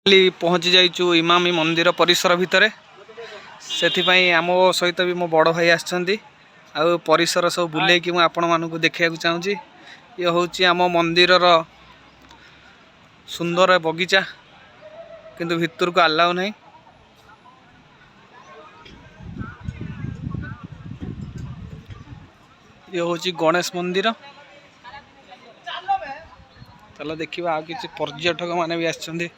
पहुँची जाइचु इमामी मंदिर परिसर भितर से आम सहित भी मो बड़ भाई आछंती आ परिसर सब बुले कि आपण मानक देखा चाहूँगी। ये हूँ आम मंदिर सुंदर बगीचा किंतु भितर को अलाउ नहीं। ये हूँ गणेश मंदिर। चलो देखा आ कि पर्यटक माने भी आछंती।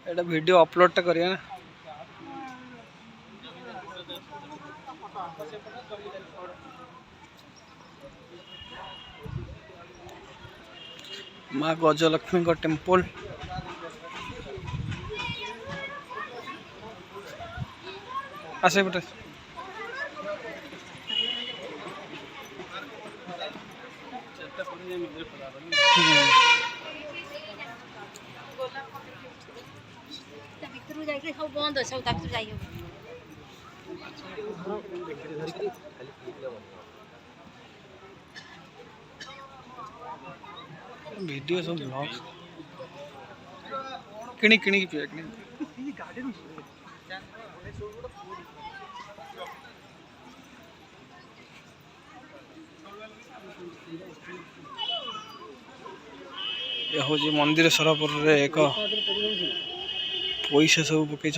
एटा वीडियो अपलोड टा करिया ना। माँ गजलक्ष्मी का टेम्पल आसे बेटा वीडियो सब ब्लॉग्स किणी किणी की पिया किणी ये हूँ मंदिर सरपुर एक पैसा सब पकई।